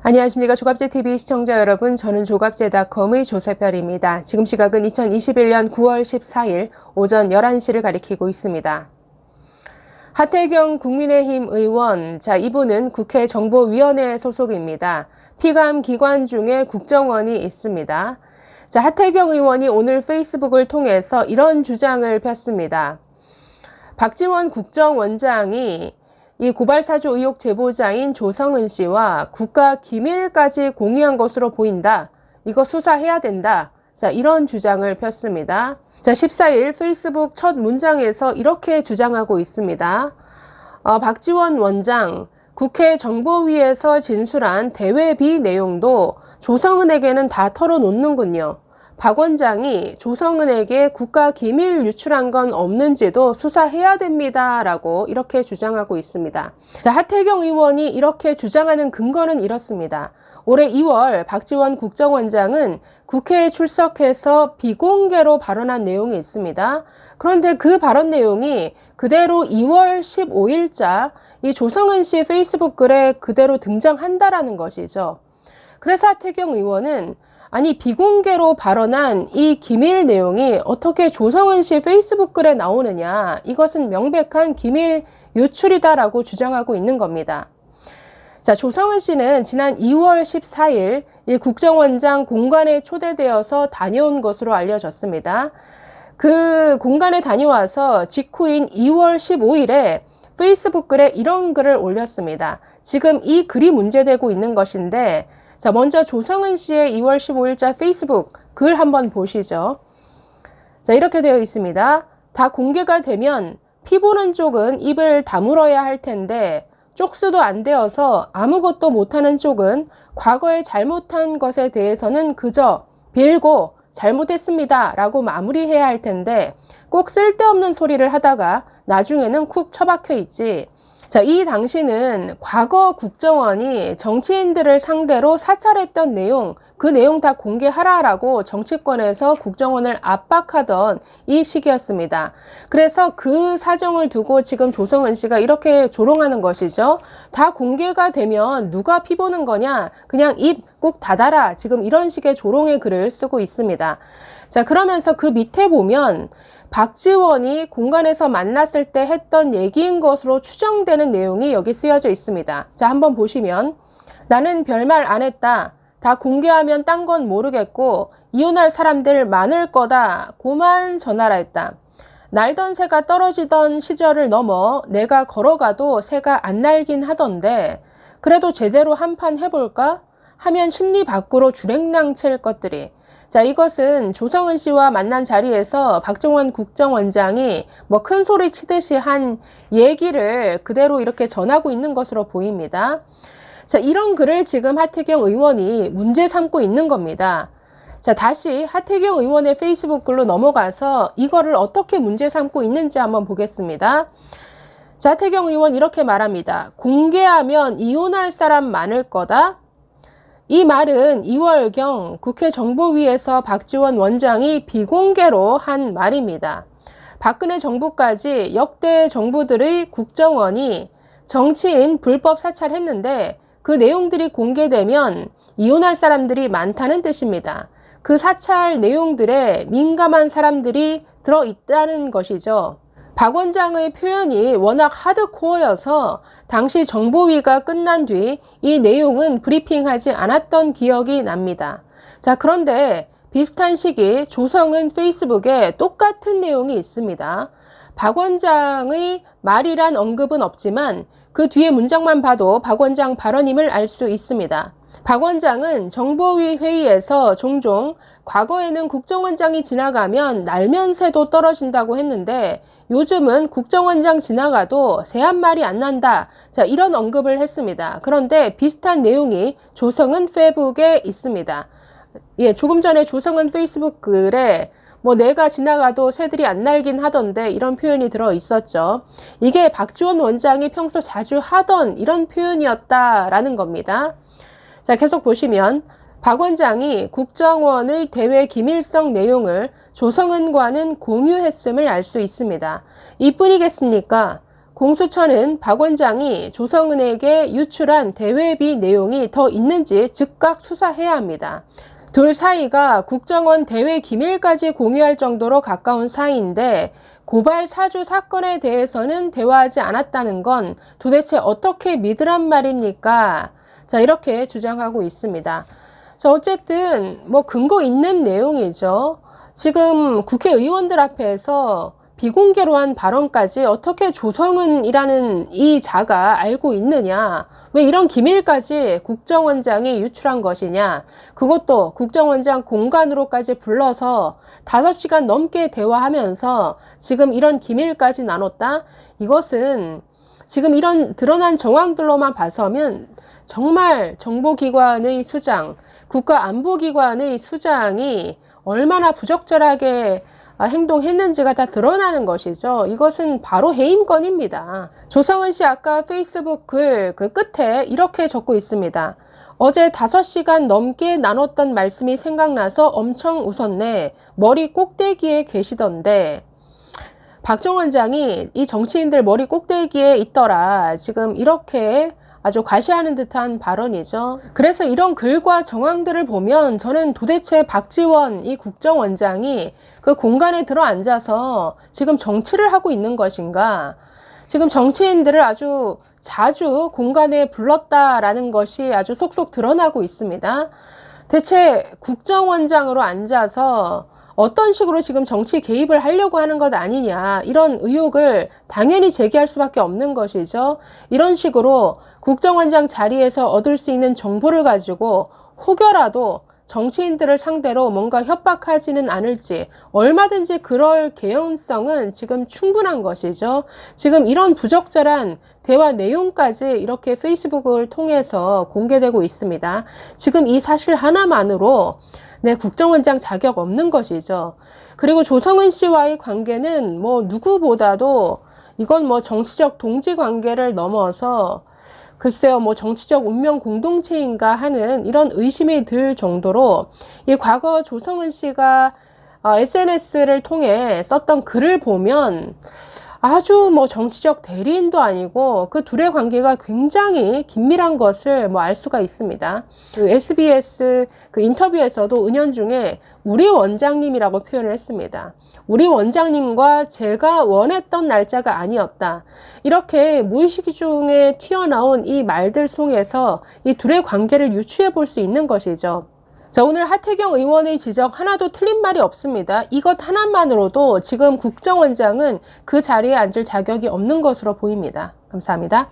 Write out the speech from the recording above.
안녕하십니까. 조갑제TV 시청자 여러분, 저는 조갑제닷컴의 조세별입니다. 지금 시각은 2021년 9월 14일 오전 11시를 가리키고 있습니다. 하태경 국민의힘 의원, 이분은 국회 정보위원회 소속입니다. 피감 기관 중에 국정원이 있습니다. 하태경 의원이 오늘 페이스북을 통해서 이런 주장을 폈습니다. 박지원 국정원장이 이 고발사주 의혹 제보자인 조성은 씨와 국가 기밀까지 공유한 것으로 보인다. 이거 수사해야 된다. 이런 주장을 폈습니다. 14일 페이스북 첫 문장에서 이렇게 주장하고 있습니다. 박지원 원장, 국회 정보위에서 진술한 대외비 내용도 조성은에게는 다 털어놓는군요. 박 원장이 조성은에게 국가 기밀 유출한 건 없는지도 수사해야 됩니다. 라고 이렇게 주장하고 있습니다. 하태경 의원이 이렇게 주장하는 근거는 이렇습니다. 올해 2월 박지원 국정원장은 국회에 출석해서 비공개로 발언한 내용이 있습니다. 그런데 그 발언 내용이 그대로 2월 15일자 이 조성은 씨 페이스북 글에 그대로 등장한다라는 것이죠. 그래서 하태경 의원은 아니 비공개로 발언한 이 기밀 내용이 어떻게 조성은 씨 페이스북 글에 나오느냐, 이것은 명백한 기밀 유출이다라고 주장하고 있는 겁니다. 조성은 씨는 지난 2월 14일 이 국정원장 공간에 초대되어서 다녀온 것으로 알려졌습니다. 그 공간에 다녀와서 직후인 2월 15일에 페이스북 글에 이런 글을 올렸습니다. 지금 이 글이 문제되고 있는 것인데, 먼저 조성은 씨의 2월 15일자 페이스북 글 한번 보시죠. 이렇게 되어 있습니다. 다 공개가 되면 피 보는 쪽은 입을 다물어야 할 텐데 쪽수도 안 되어서 아무것도 못하는 쪽은 과거에 잘못한 것에 대해서는 그저 빌고 잘못했습니다 라고 마무리해야 할 텐데 꼭 쓸데없는 소리를 하다가 나중에는 쿡 처박혀 있지. 이 당시는 과거 국정원이 정치인들을 상대로 사찰했던 내용, 그 내용 다 공개하라라고 정치권에서 국정원을 압박하던 이 시기였습니다. 그래서 그 사정을 두고 지금 조성은 씨가 이렇게 조롱하는 것이죠. 다 공개가 되면 누가 피보는 거냐? 그냥 입 꾹 닫아라. 지금 이런 식의 조롱의 글을 쓰고 있습니다. 그러면서 그 밑에 보면 박지원이 공간에서 만났을 때 했던 얘기인 것으로 추정되는 내용이 여기 쓰여져 있습니다. 한번 보시면 나는 별말 안 했다. 다 공개하면 딴 건 모르겠고 이혼할 사람들 많을 거다. 고만 전하라 했다. 날던 새가 떨어지던 시절을 넘어 내가 걸어가도 새가 안 날긴 하던데 그래도 제대로 한판 해볼까? 하면 심리 밖으로 주랭랑칠 것들이. 이것은 조성은 씨와 만난 자리에서 박지원 국정원장이 큰 소리 치듯이 한 얘기를 그대로 이렇게 전하고 있는 것으로 보입니다. 이런 글을 지금 하태경 의원이 문제 삼고 있는 겁니다. 다시 하태경 의원의 페이스북 글로 넘어가서 이거를 어떻게 문제 삼고 있는지 한번 보겠습니다. 하태경 의원 이렇게 말합니다. 공개하면 이혼할 사람 많을 거다. 이 말은 2월경 국회 정보위에서 박지원 원장이 비공개로 한 말입니다. 박근혜 정부까지 역대 정부들의 국정원이 정치인 불법 사찰했는데 그 내용들이 공개되면 이혼할 사람들이 많다는 뜻입니다. 그 사찰 내용들에 민감한 사람들이 들어있다는 것이죠. 박 원장의 표현이 워낙 하드코어여서 당시 정보위가 끝난 뒤 이 내용은 브리핑하지 않았던 기억이 납니다. 그런데 비슷한 시기 조성은 페이스북에 똑같은 내용이 있습니다. 박 원장의 말이란 언급은 없지만 그 뒤에 문장만 봐도 박 원장 발언임을 알 수 있습니다. 박 원장은 정보위 회의에서 종종 과거에는 국정원장이 지나가면 날면 새도 떨어진다고 했는데 요즘은 국정원장 지나가도 새 한 마리 안 난다. 이런 언급을 했습니다. 그런데 비슷한 내용이 조성은 페이북에 있습니다. 조금 전에 조성은 페이스북 글에 내가 지나가도 새들이 안 날긴 하던데 이런 표현이 들어 있었죠. 이게 박지원 원장이 평소 자주 하던 이런 표현이었다라는 겁니다. 계속 보시면 박 원장이 국정원의 대외 기밀성 내용을 조성은과는 공유했음을 알 수 있습니다. 이뿐이겠습니까? 공수처는 박 원장이 조성은에게 유출한 대외비 내용이 더 있는지 즉각 수사해야 합니다. 둘 사이가 국정원 대외 기밀까지 공유할 정도로 가까운 사이인데 고발 사주 사건에 대해서는 대화하지 않았다는 건 도대체 어떻게 믿으란 말입니까? 자, 이렇게 주장하고 있습니다. 자, 어쨌든 뭐 근거 있는 내용이죠. 지금 국회의원들 앞에서 비공개로 한 발언까지 어떻게 조성은이라는 이 자가 알고 있느냐, 왜 이런 기밀까지 국정원장이 유출한 것이냐, 그것도 국정원장 공간으로까지 불러서 5시간 넘게 대화하면서 지금 이런 기밀까지 나눴다? 이것은 지금 이런 드러난 정황들로만 봐서면 정말 정보기관의 수장, 국가안보기관의 수장이 얼마나 부적절하게 행동했는지가 다 드러나는 것이죠. 이것은 바로 해임건입니다. 조성은 씨 아까 페이스북 글 그 끝에 이렇게 적고 있습니다. 어제 5시간 넘게 나눴던 말씀이 생각나서 엄청 웃었네. 머리 꼭대기에 계시던데. 박정 원장이 이 정치인들 머리 꼭대기에 있더라. 지금 이렇게 아주 과시하는 듯한 발언이죠. 그래서 이런 글과 정황들을 보면 저는 도대체 박지원 이 국정원장이 그 공간에 들어 앉아서 지금 정치를 하고 있는 것인가, 지금 정치인들을 아주 자주 공간에 불렀다라는 것이 아주 속속 드러나고 있습니다. 대체 국정원장으로 앉아서 어떤 식으로 지금 정치 개입을 하려고 하는 것 아니냐, 이런 의혹을 당연히 제기할 수밖에 없는 것이죠. 이런 식으로 국정원장 자리에서 얻을 수 있는 정보를 가지고 혹여라도 정치인들을 상대로 뭔가 협박하지는 않을지, 얼마든지 그럴 개연성은 지금 충분한 것이죠. 지금 이런 부적절한 대화 내용까지 이렇게 페이스북을 통해서 공개되고 있습니다. 지금 이 사실 하나만으로 국정원장 자격 없는 것이죠. 그리고 조성은 씨와의 관계는 뭐 누구보다도 이건 뭐 정치적 동지 관계를 넘어서 글쎄요, 뭐 정치적 운명 공동체인가 하는 이런 의심이 들 정도로, 이 과거 조성은 씨가 SNS를 통해 썼던 글을 보면 아주 뭐 정치적 대리인도 아니고 그 둘의 관계가 굉장히 긴밀한 것을 뭐 알 수가 있습니다. 그 SBS 그 인터뷰에서도 은연중에 우리 원장님이라고 표현을 했습니다. 우리 원장님과 제가 원했던 날짜가 아니었다. 이렇게 무의식 중에 튀어나온 이 말들 속에서 이 둘의 관계를 유추해 볼 수 있는 것이죠. 자, 오늘 하태경 의원의 지적 하나도 틀린 말이 없습니다. 이것 하나만으로도 지금 국정원장은 그 자리에 앉을 자격이 없는 것으로 보입니다. 감사합니다.